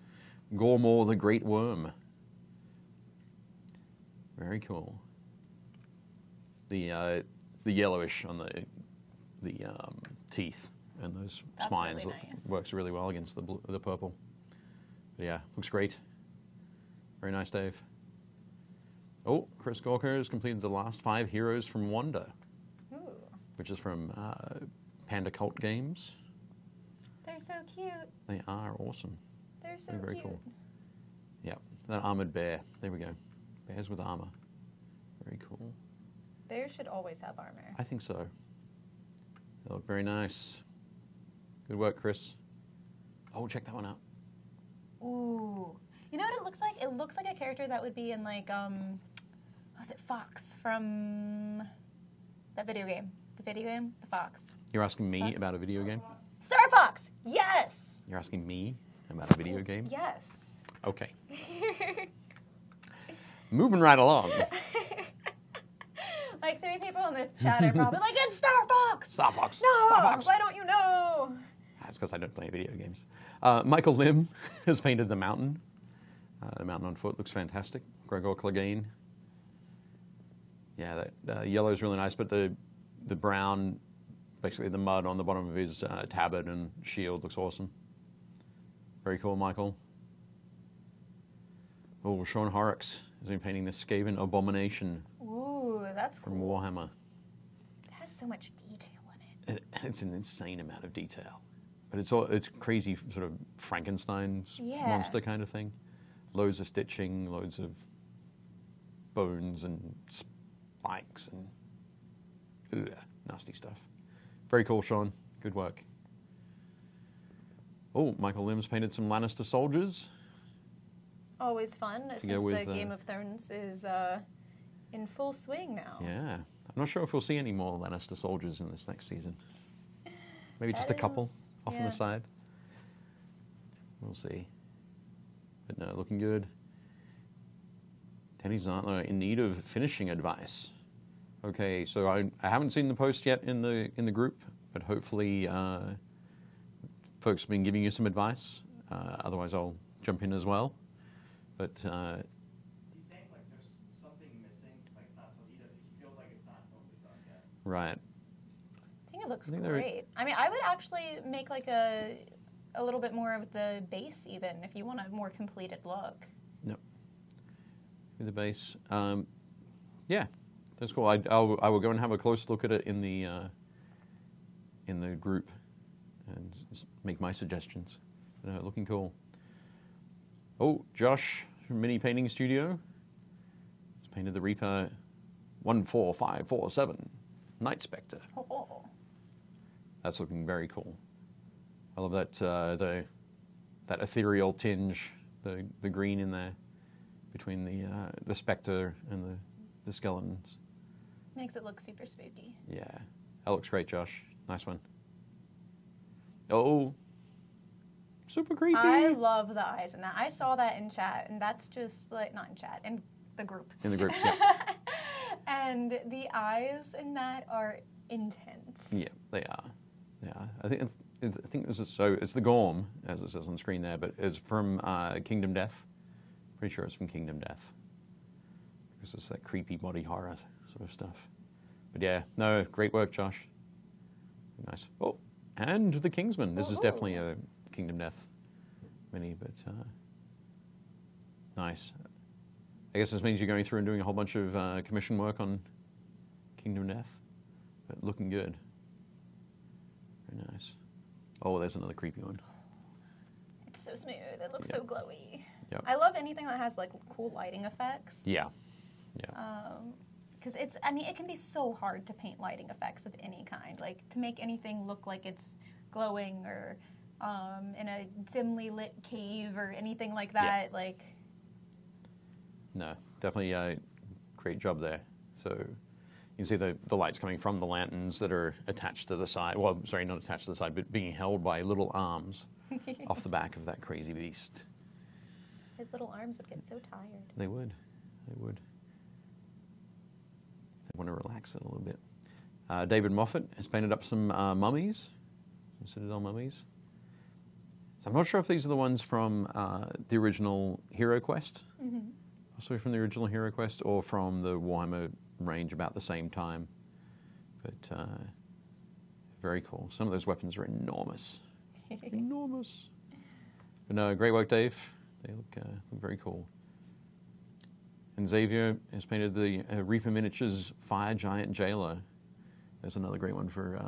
Gormor the Great Worm. Very cool. The yellowish on the teeth and those That's spines really nice. works really well against the purple. But yeah, looks great. Very nice, Dave. Oh, Chris Gawker has completed the last 5 heroes from Wanda, Ooh, which is from Panda Cult Games. they're so cute. They are awesome. They're so Very cute. cool. Yeah, that armored bear. There we go. Bears with armor. Very cool. Bears should always have armor. I think so. They look very nice. Good work, Chris. Oh, check that one out. Ooh. You know what it looks like? It looks like a character that would be in like was it Fox from that video game? The video game? The Fox. You're asking me Fox? about a video game? Star Fox! Yes! You're asking me about a video game? Yes. Okay. Moving right along. Like 3 people in the chat are probably like, it's Star Fox! Star Fox. No! Star Fox. Why don't you know? That's because I don't play video games. Michael Lim has painted the mountain. The mountain on foot looks fantastic. Gregor Clegane. Yeah, that yellow is really nice, but the brown, basically the mud on the bottom of his tabard and shield looks awesome. Very cool, Michael. Oh, Sean Horrocks has been painting the Skaven Abomination Ooh, that's from cool. Warhammer. It has so much detail in it. It's an insane amount of detail. But it's crazy sort of Frankenstein's Yeah. monster kind of thing. Loads of stitching, loads of bones and spikes and nasty stuff. Very cool, Sean. Good work. Oh, Michael Lim's painted some Lannister soldiers. Always fun, since go with, the Game of Thrones is in full swing now. Yeah. I'm not sure if we'll see any more Lannister soldiers in this next season. Maybe just a That couple is- off on yeah. the side. We'll see. But no, looking good. Denny Zartler in need of finishing advice. Okay, so I haven't seen the post yet in the group, but hopefully folks have been giving you some advice. Otherwise, I'll jump in as well. But He's saying like there's something missing, like it's not. He feels like it's not totally done yet. right, I think it looks I think they're- great. I mean, I would actually make like a little bit more of the base even if you want a more completed look. with the base. Yeah, that's cool. I will go and have a close look at it in the group and make my suggestions. Looking cool. Oh, Josh from Mini Painting Studio has painted the Reaper 14547 Night Spectre. Oh. That's looking very cool. I love that that ethereal tinge, the green in there between the spectre and the skeletons. Makes it look super spooky. Yeah, that looks great, Josh. Nice one. Oh, super creepy. I love the eyes in that. I saw that in chat, and that's just like not in chat, in the group. In the group, yeah. And the eyes in that are intense. Yeah, they are. Yeah, I think this is so. It's the Gorm, as it says on the screen there, but it's from Kingdom Death. Pretty sure it's from Kingdom Death because it's that creepy body horror sort of stuff. But yeah, no, great work, Josh. Nice. Oh, and the Kingsman. This is definitely a Kingdom Death mini, but nice. I guess this means you're going through and doing a whole bunch of commission work on Kingdom Death, but looking good. Very nice. Oh, there's another creepy one. It's so smooth. It looks Yep. so glowy. Yep. I love anything that has like cool lighting effects. Yeah. Yeah. Because it can be so hard to paint lighting effects of any kind. Like to make anything look like it's glowing or in a dimly lit cave or anything like that. Yeah. Like, No, definitely a great job there. So you can see the lights coming from the lanterns that are attached to the side. Well, sorry, not attached to the side, but being held by little arms off the back of that crazy beast. his little arms would get so tired. They would. They would. They want to relax it a little bit. David Moffat has painted up some mummies, some Citadel mummies. So I'm not sure if these are the ones from the original Hero Quest, possibly from the original Hero Quest, or from the Warhammer range about the same time. But very cool. Some of those weapons are enormous. Enormous. But no, great work, Dave. They look very cool. and Xavier has painted the Reaper Miniatures Fire Giant Jailer. There's another great one for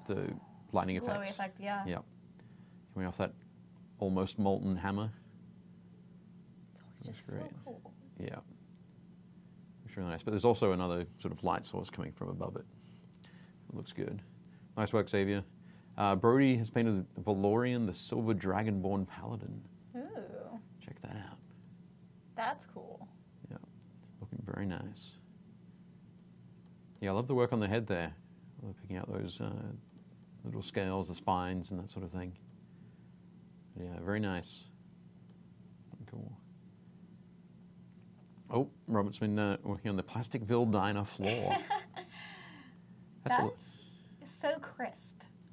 the lightning effects. Glowy effect, yeah. Yep. Coming off that almost molten hammer. It's just That's great. so cool. Yeah. It's really nice. But there's also another sort of light source coming from above it. It looks good. Nice work, Xavier. Brody has painted Valorian, the Silver Dragonborn Paladin. Ooh, Check that out. that's cool. Yeah, looking very nice. Yeah, I love the work on the head there. I love picking out those little scales, the spines, and that sort of thing. Yeah, very nice. Cool. Oh, Robert's been working on the Plasticville Diner floor. That's a- so crisp.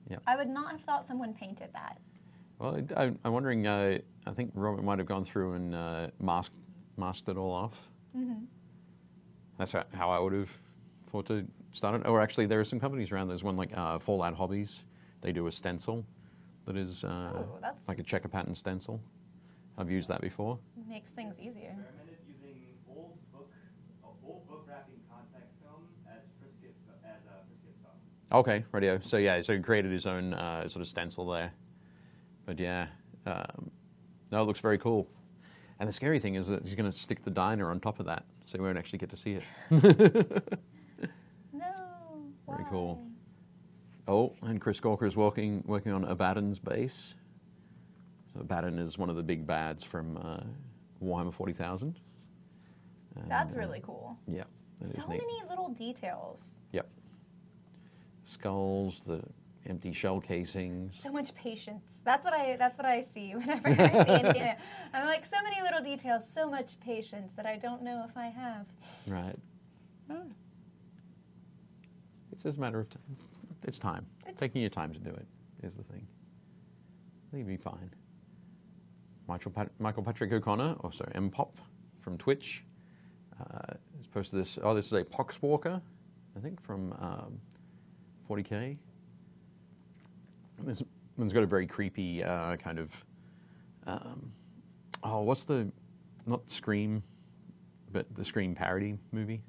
Yep. I would not have thought someone painted that. Well, I'm wondering. I think Robert might have gone through and masked it all off. Mm-hmm. That's how I would have thought to start it. Or actually, there are some companies around. There's one like Fallout Hobbies. They do a stencil that is that's like a checker pattern stencil. I've used that before. makes things easier. Experimented using old book wrapping contact film as Frisket film. Okay, radio. So yeah, so he created his own sort of stencil there. But yeah, no, it looks very cool. And the scary thing is that he's going to stick the diner on top of that, so we won't actually get to see it. No. Very why? cool. Oh, and Chris Gawker is working on Abaddon's base. So Abaddon is one of the big bads from Warhammer 40,000. And, That's really cool. Yeah, that is So neat. many little details. Yep. Skulls, the empty shell casings. So much patience. That's what I see whenever I see Indiana. I'm like, so many little details, so much patience that I don't know if I have. Right. It's just a matter of time. It's time. Taking your time to do it is the thing. I think you'll be fine. Michael Patrick O'Connor, or sorry, MPop from Twitch, has posted this. Oh, this is a Poxwalker, I think, from 40K. This one's got a very creepy kind of. What's the. Not Scream, but the Scream parody movie?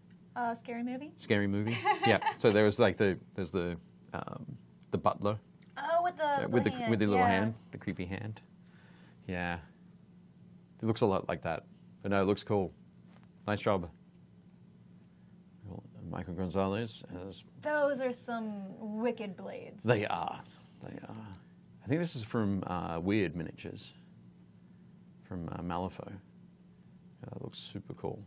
Scary movie? Scary movie. Yeah. So there's the butler Oh, with the with the hand. little yeah. hand, the creepy hand. Yeah. It looks a lot like that, but no, it looks cool. Nice job. Michael Gonzalez as Those are some wicked blades. they are. I think this is from Weird Miniatures from Malifaux. That looks super cool.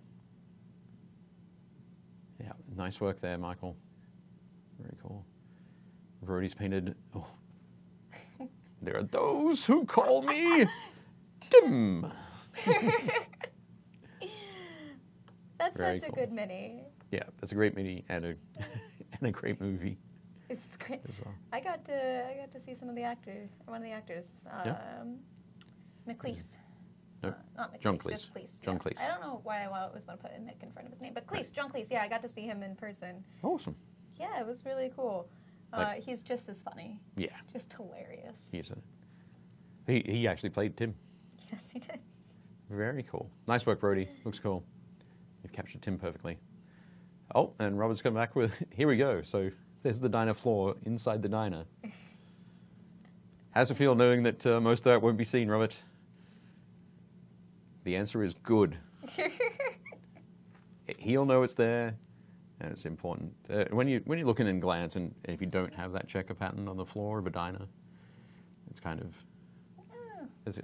Yeah, nice work there, Michael. Very cool. Brody's painted. Oh, there are those who call me Tim. That's Very such a cool. good mini. Yeah, that's a great mini and a great movie It's great. as well. I got to see one of the actors. Yeah. McLeese. No, Not McLeese, John Cleese. just Cleese. John yes. Cleese. I don't know why I always want to put Mick in front of his name, but Cleese, John Cleese. Yeah, I got to see him in person. Awesome. Yeah, it was really cool. Like- He's just as funny, Yeah, just hilarious. he actually played Tim. Yes, he did. Very cool. Nice work, Brody. Looks cool. You've captured Tim perfectly. Oh, and Robert's come back with, here we go. So there's the diner floor inside the diner. How's it feel knowing that most of that won't be seen, Robert? The answer is good. He'll know it's there, and it's important. When you're looking in glance, and if you don't have that checker pattern on the floor of a diner, it's kind of it's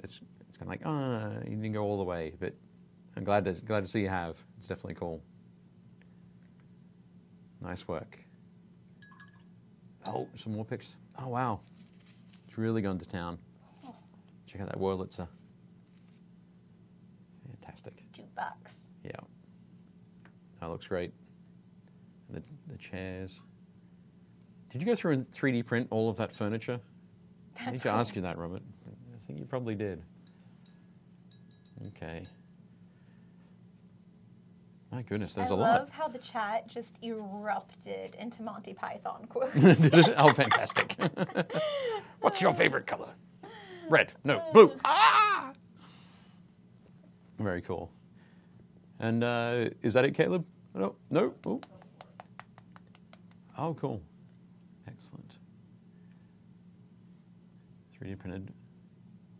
kind of like, you didn't go all the way, but I'm glad to see you have. It's definitely cool. Nice work. Oh, some more pics. Oh wow, it's really gone to town. Check out that Wurlitzer. Fantastic. Jukebox. Yeah. That looks great. The chairs. Did you go through and 3D print all of that furniture? I need That's to cool. ask you that, Robert. I think you probably did. Okay. My goodness, there's I a love lot. how the chat just erupted into Monty Python quotes. Oh, fantastic. What's your favorite color? Red. No, blue. Ah! Very cool. And is that it, Caleb? No, no. Oh, oh, cool. Excellent. 3D printed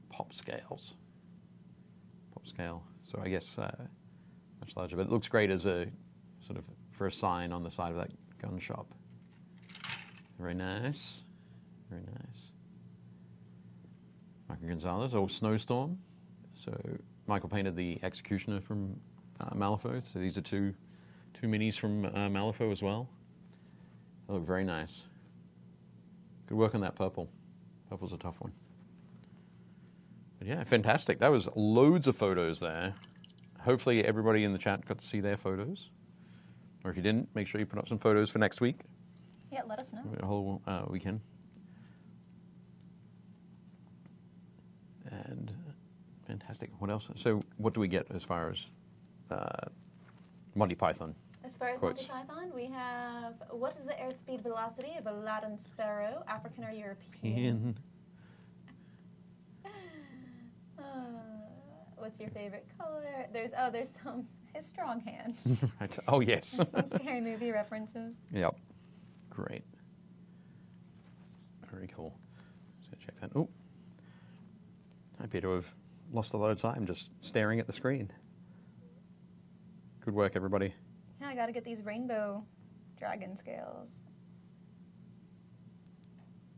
pop scales. Pop scale. So I guess much larger, but it looks great as a sort of for a sign on the side of that gun shop. Very nice. Very nice. Michael Gonzalez, or Snowstorm. So Michael painted the Executioner from Malifaux. So these are two minis from Malifaux as well. They look very nice. Good work on that purple. Purple's a tough one. But yeah, fantastic. That was loads of photos there. Hopefully everybody in the chat got to see their photos. Or if you didn't, make sure you put up some photos for next week. Yeah, let us know. A whole weekend. And fantastic. What else? So what do we get as far as Monty Python? As far as quotes? Monty Python, we have, what is the airspeed velocity of a Latin sparrow, African or European? What's your favorite color? There's his strong hand. Right. Oh, yes. Some scary movie references. Yep. Great. Very cool. So check that. Oh, I appear to have lost a lot of time just staring at the screen. Good work, everybody. Yeah, I got to get these rainbow dragon scales.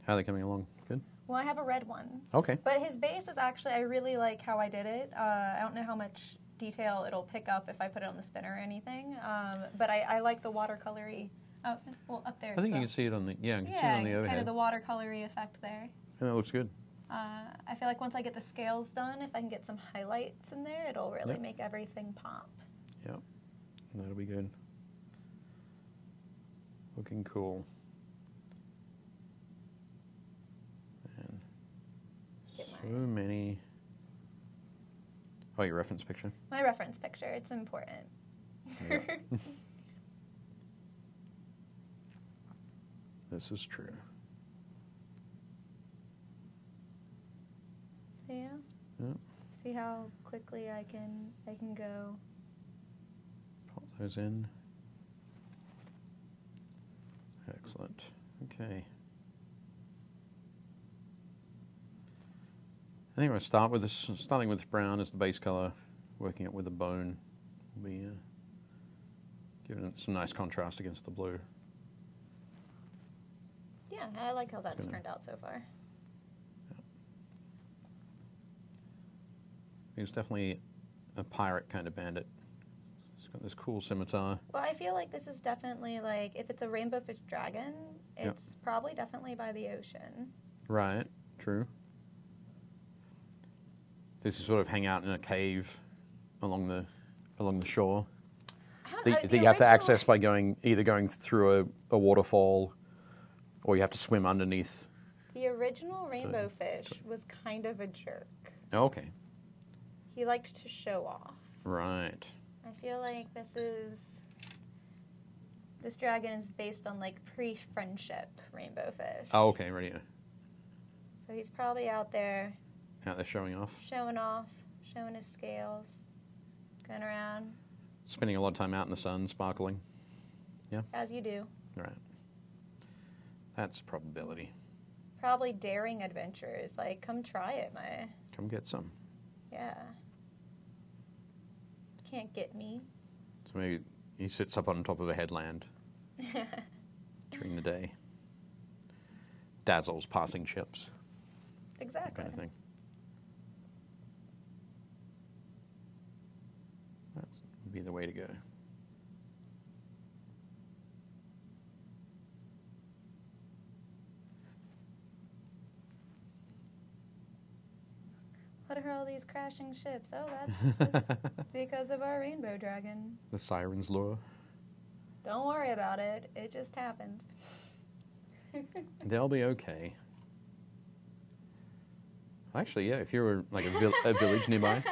How are they coming along? Good? Well, I have a red one. Okay. But his base is actually, I really like how I did it. I don't know how much detail it'll pick up if I put it on the spinner or anything. But I like the watercolory. Oh, well, up there. I think you can see it on the, yeah, you can see it on the overhead. Kind of the watercolory effect there. Yeah, that looks good. I feel like once I get the scales done, if I can get some highlights in there, it'll really make everything pop. Yep. That'll be good. Looking cool. And so many. Oh, your reference picture. My reference picture. It's important. Yeah. This is true. Yeah. Yep. See how quickly I can go. Pop those in. Excellent. Okay. I think we'll start with this. Starting with brown as the base color, working it with the bone, will be giving it some nice contrast against the blue. Yeah, I like how that's turned out so far. He's definitely a pirate kind of bandit. He's got this cool scimitar. Well, I feel like this is definitely like, if it's a rainbow fish dragon, it's probably definitely by the ocean. Right, true. Does he sort of hang out in a cave along the shore? That you have to access by either going through a waterfall, or you have to swim underneath. The original rainbow fish was kind of a jerk. Oh, okay. He liked to show off. Right. I feel like this dragon is based on like pre-friendship rainbow fish. Oh, okay, right. Yeah. So he's probably out there. Out there showing off. Showing his scales, going around. Spending a lot of time out in the sun, sparkling. Yeah. As you do. Right. That's a probability. Probably daring adventures. Like, come try it, Maya. Come get some. Yeah. Can't get me. So maybe he sits up on top of a headland during the day. Dazzles passing ships. Exactly. That kind of thing. That would be the way to go. What are all these crashing ships? Oh, that's because of our rainbow dragon. The siren's lure. Don't worry about it. It just happens. They'll be okay. Actually, yeah, if you were like a village nearby.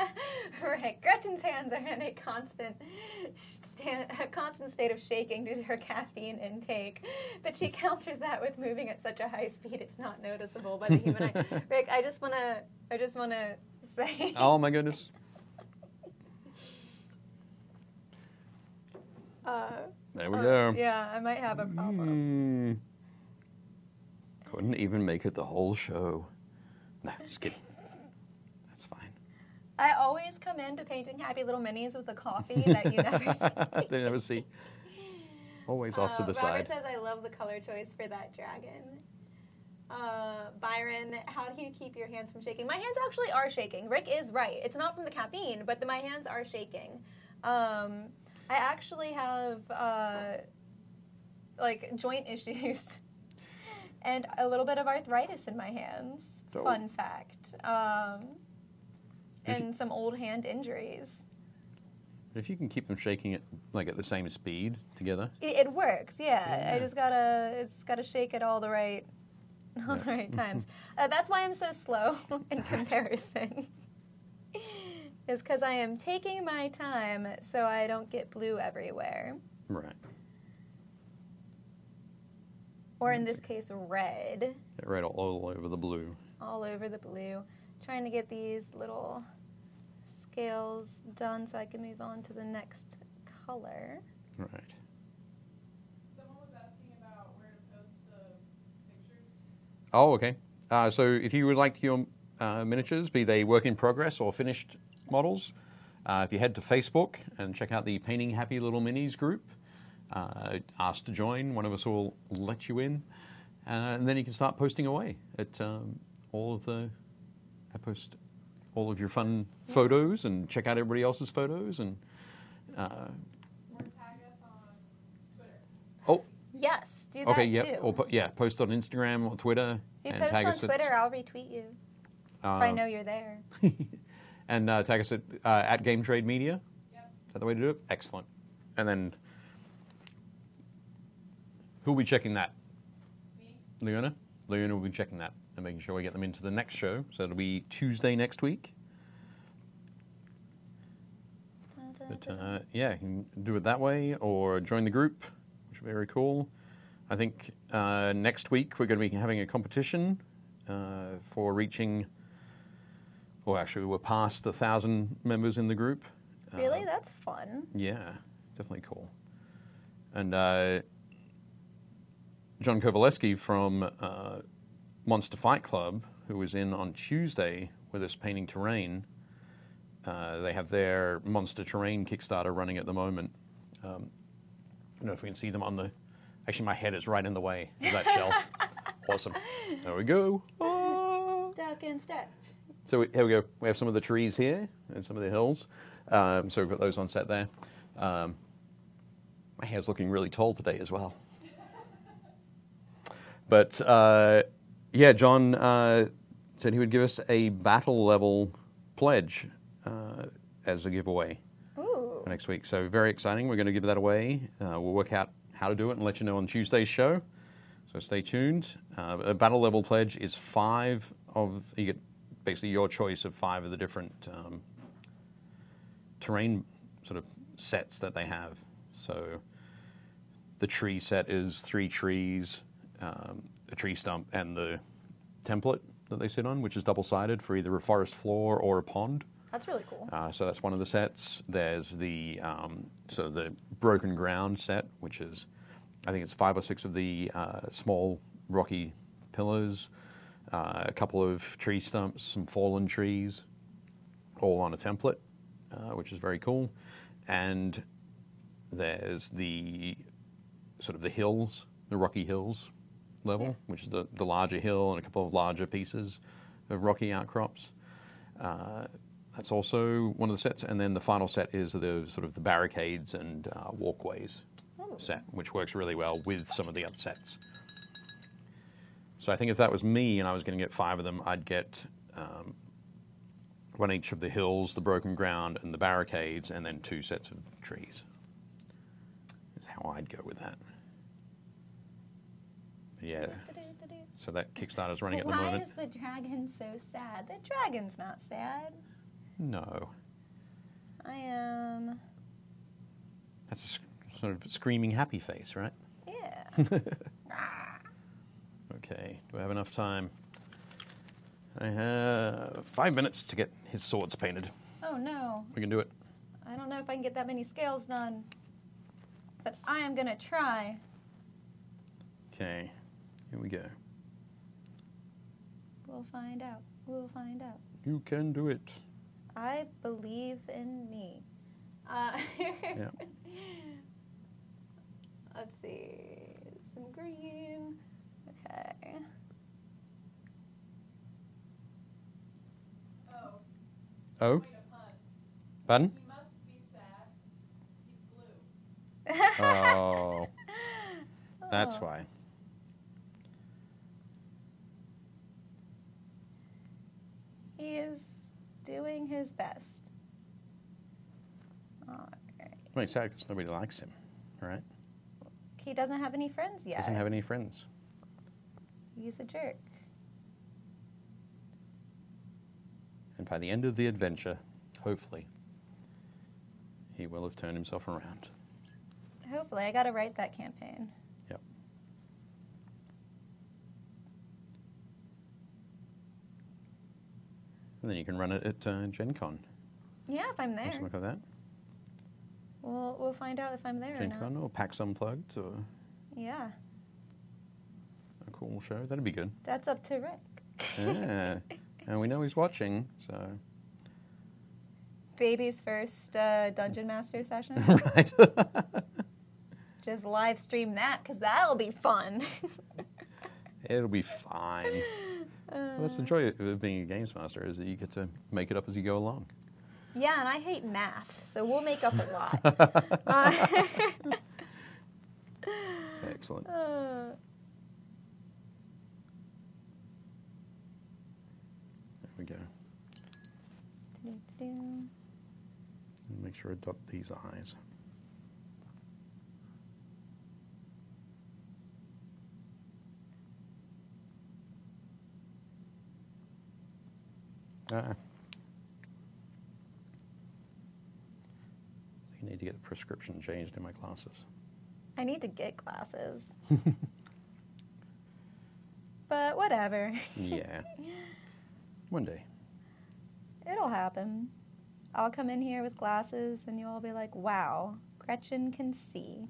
Right. Gretchen's hands are in a constant state of shaking due to her caffeine intake, but she counters that with moving at such a high speed it's not noticeable by the human eye. Rick, I just wanna say. Oh my goodness. There we go. Yeah, I might have a problem. Couldn't even make it the whole show. No, just kidding. That's fine. I always come into painting Happy Little Minis with a coffee that you never see. They never see. Always off to the Robert side. says, I love the color choice for that dragon. Byron, how do you keep your hands from shaking? My hands actually are shaking. Rick is right. It's not from the caffeine, but my hands are shaking. I actually have like joint issues and a little bit of arthritis in my hands. Oh. Fun fact. And some old hand injuries. If you can keep them shaking at the same speed together. It works, yeah. Yeah. I just gotta shake at all the right times. That's why I'm so slow in comparison. Is because I am taking my time so I don't get blue everywhere. Right. Or in this case, red. Get right all over the blue. All over the blue. Trying to get these little scales done so I can move on to the next color. Right. Someone was asking about where to post the pictures. Oh, okay. So if you would like your miniatures, be they work in progress or finished models, if you head to Facebook and check out the Painting Happy Little Minis group, ask to join. One of us will let you in, and then you can start posting away at I post all of your fun photos and check out everybody else's photos and. Or tag us on Twitter. Oh, Yes, do that okay, yep. too. Or post on Instagram or Twitter. If you and post tag on us at- Twitter, I'll retweet you if I know you're there. And tag us at Game Trade Media. Yep. Is that the way to do it? Excellent. And then, who will be checking that? Me. Leona? Leona will be checking that and making sure we get them into the next show. So it'll be Tuesday next week. But yeah, you can do it that way or join the group, which would be very cool. I think next week we're going to be having a competition for reaching, well, actually, we're past 1,000 members in the group. Really? That's fun. Yeah, definitely cool. And John Kovaleski from Monster Fight Club, who was in on Tuesday with us painting terrain, they have their Monster Terrain Kickstarter running at the moment. I don't know if we can see them on the... Actually, my head is right in the way of that shelf. Awesome. There we go. Ah. Duck and stretch. So here we go. We have some of the trees here and some of the hills. So we've got those on set there. My hair's looking really tall today as well. But yeah, John said he would give us a battle level pledge as a giveaway Ooh. for next week. So very exciting. We're going to give that away. We'll work out how to do it and let you know on Tuesday's show. So stay tuned. A battle level pledge is you get basically your choice of 5 of the different terrain sort of sets that they have. So the tree set is 3 trees, a tree stump, and the template that they sit on, which is double-sided for either a forest floor or a pond. That's really cool. So that's one of the sets. There's the the broken ground set, which is, I think it's 5 or 6 of the small rocky pillars, a couple of tree stumps, some fallen trees, all on a template, which is very cool. And there's the sort of the hills, the rocky hills level, which is the larger hill and a couple of larger pieces of rocky outcrops. That's also one of the sets, and then the final set is the sort of the barricades and walkways set, which works really well with some of the other sets. So I think if that was me and I was going to get 5 of them, I'd get one each of the hills, the broken ground, and the barricades, and then 2 sets of trees. Is how I'd go with that. Yeah. So that Kickstarter's running at the Why moment. is the dragon so sad? The dragon's not sad. No. I am. That's a sort of screaming happy face, right? Yeah. Okay, do I have enough time? I have 5 minutes to get his swords painted. Oh no. We can do it. I don't know if I can get that many scales done. but I am gonna try. Okay, here we go. We'll find out. We'll find out. You can do it. I believe in me. Yeah. Let's see. Some green. Okay. Oh, Oh, way to pun. pardon? He must be sad. He's blue. Oh, that's Oh. why. He is doing his best. All right. Well, it's sad because nobody likes him, right? He doesn't have any friends yet. Doesn't have any friends. He's a jerk. And by the end of the adventure, hopefully, he will have turned himself around. Hopefully, I gotta write that campaign. Yep. And then you can run it at Gen Con Yeah, if I'm or there. something like that. We'll find out if I'm there or Gen not. Con or PAX Unplugged or Yeah, a cool show. That'd be good. that's up to Rick. Yeah. And we know he's watching, so. Baby's first Dungeon Master session. Right. Just live stream that, because that'll be fun. It'll be fine. Well, that's the joy of being a games master, is that you get to make it up as you go along. Yeah, and I hate math, so we'll make up a lot. Excellent. There we go. doo-doo-doo. Make sure I dot these I's. I need to get a prescription changed in my glasses. I need to get glasses. But whatever. Yeah. One day. It'll happen. I'll come in here with glasses and you'll all be like, wow, Gretchen can see.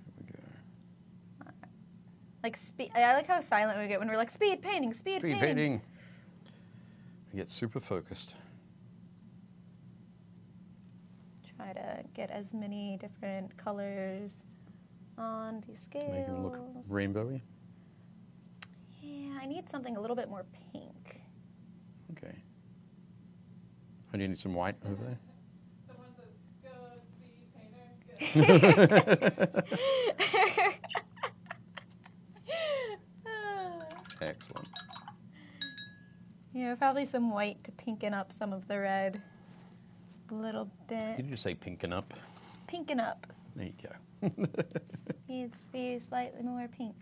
Here we go. Like, I like how silent we get when we're like, speed painting, speed Speed painting. painting. I get super focused. Try to get as many different colors on the scales. Make them look rainbowy. Yeah, I need something a little bit more pink. Okay. Oh, do you need some white over there? Someone says, go speed painter. Go. Excellent. Yeah, probably some white to pinken up some of the red a little bit. Did you just say pinken up? Pinken up. There you go. Needs to be slightly more pink.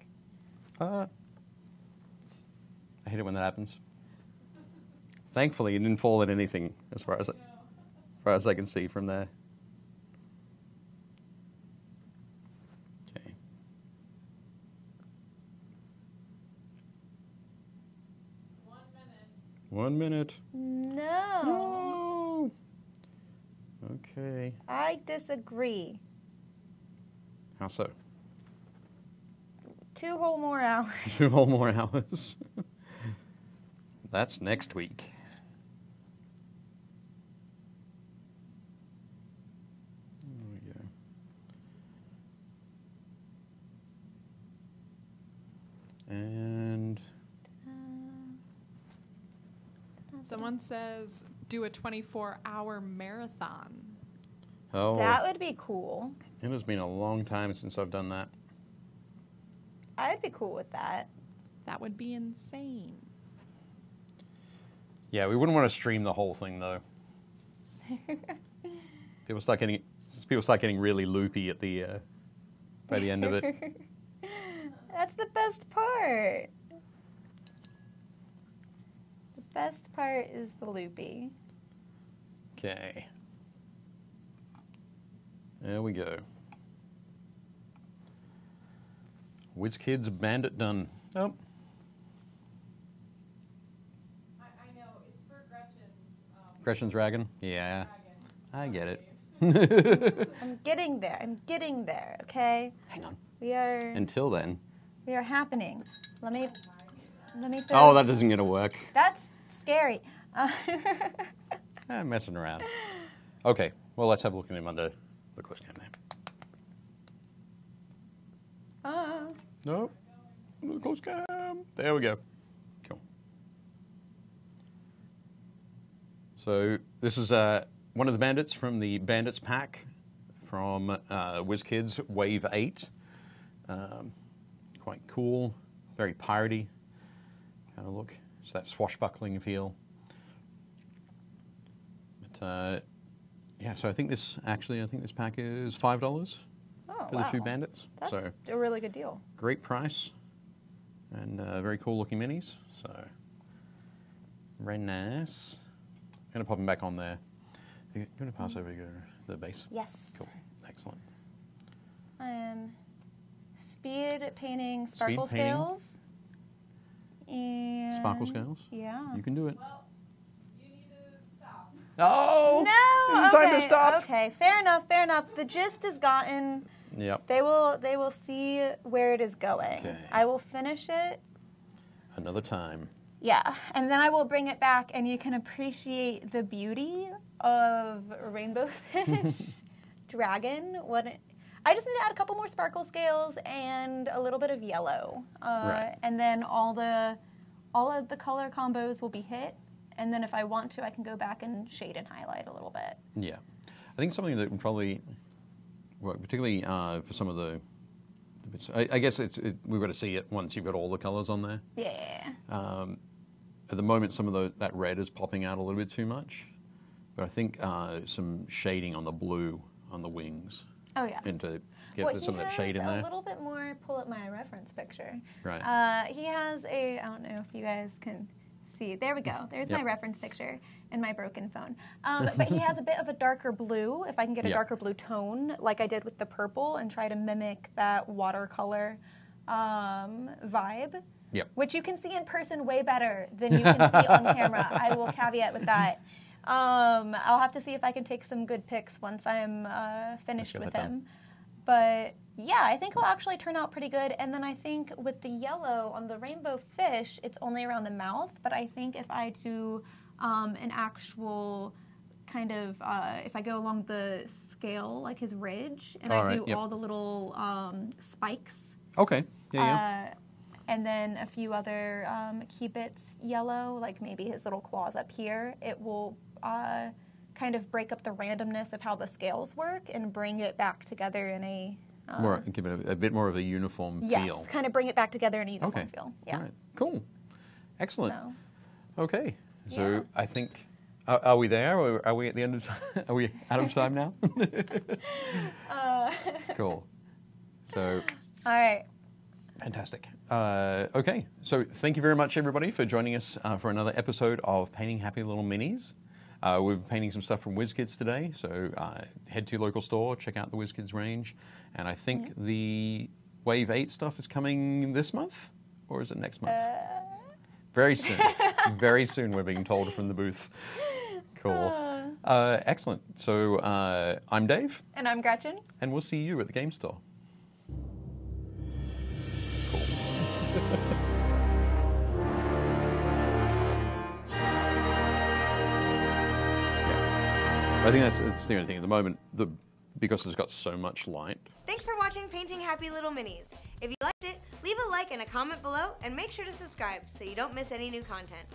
I hate it when that happens. Thankfully, it didn't fall at anything as far as I can see from there. Okay. One minute. 1 minute. No. No. Okay. I disagree. How so? 2 whole more hours. 2 whole more hours. That's next week. There we go. And Someone says do a 24-hour marathon. oh, That would be cool. it has been a long time since I've done that. I'd be cool with that. That would be insane. Yeah, we wouldn't want to stream the whole thing though. People start getting really loopy at the by the end of it. That's the best part. The best part is the loopy. Okay. There we go. WizKids Bandit done. Oh, I know, it's for Gretchen's Gretchen's Dragon. Yeah, dragon. I get it. I'm getting there. I'm getting there. Okay. Hang on. We are Until then. happening. Let me throw. Oh, that isn't going to work. That's scary. I'm messing around. Okay, well, let's have a look at him under the close cam there. Nope. Under the close cam. There we go. Cool. So this is one of the bandits from the Bandits pack from WizKids Wave 8. Quite cool. Very piratey kind of look. It's that swashbuckling feel. But yeah, so I think this pack is $5 Oh, for the two bandits. That's So a really good deal. great price and very cool looking minis. So very nice. I'm gonna pop them back on there. You want to pass over the base? Yes. Cool. Excellent. I am speed painting sparkle Speed painting. scales. And Sparkle scales? Yeah. You can do it. Well, you need to stop. Oh! No. Is it time okay, to stop? Okay. Fair enough. Fair enough. The gist is gotten. Yep. They will see where it is going. Okay. I will finish it. Another time. Yeah, and then I will bring it back, and you can appreciate the beauty of Rainbow Fish Dragon. I just need to add a couple more sparkle scales and a little bit of yellow, Right. and then all of the color combos will be hit. And then if I want to, I can go back and shade and highlight a little bit. Yeah. I think something that would probably work, particularly for some of the bits. I guess we've got to see it once you've got all the colors on there. Yeah. At the moment, some of that red is popping out a little bit too much. But I think some shading on the blue on the wings. Oh yeah. And to get Well, some of that shade in he has there. a little bit more. Pull up my reference picture. Right. He has I don't know if you guys can see. There we go. There's my Yep. reference picture in my broken phone. But he has a bit of a darker blue. If I can get a Yep. darker blue tone, like I did with the purple, and try to mimic that watercolor vibe. Yep. Which you can see in person way better than you can see on camera. I will caveat with that. I'll have to see if I can take some good pics once I'm finished get with that done. him. But yeah, I think it'll actually turn out pretty good. And then I think with the yellow on the Rainbow Fish, it's only around the mouth. But I think if I do an actual kind of, if I go along the scale, like his ridge, and All I right, do yep. all the little spikes, Okay. Yeah. and then a few other key bits yellow, like maybe his little claws up here, it will kind of break up the randomness of how the scales work and bring it back together in a... Give it a bit more of a uniform yes, feel. kind of bring it back together in a uniform Okay. feel. Yeah. All right. Cool. Excellent. So, Okay. So Yeah. I think, are we there? Or are we at the end of time? Are we out of time now? Cool. So all right. fantastic. Okay. So thank you very much, everybody, for joining us for another episode of Painting Happy Little Minis. We're painting some stuff from WizKids today, so head to your local store, check out the WizKids range. And I think the Wave 8 stuff is coming this month? Or is it next month? Very soon. Very soon, we're being told from the booth. Cool. Excellent. So I'm Dave, And I'm Gretchen. and we'll see you at the game store. Cool. I think that's the only thing at the moment, because it's got so much light. Thanks for watching Painting Happy Little Minis. If you liked it, leave a like and a comment below, and make sure to subscribe so you don't miss any new content.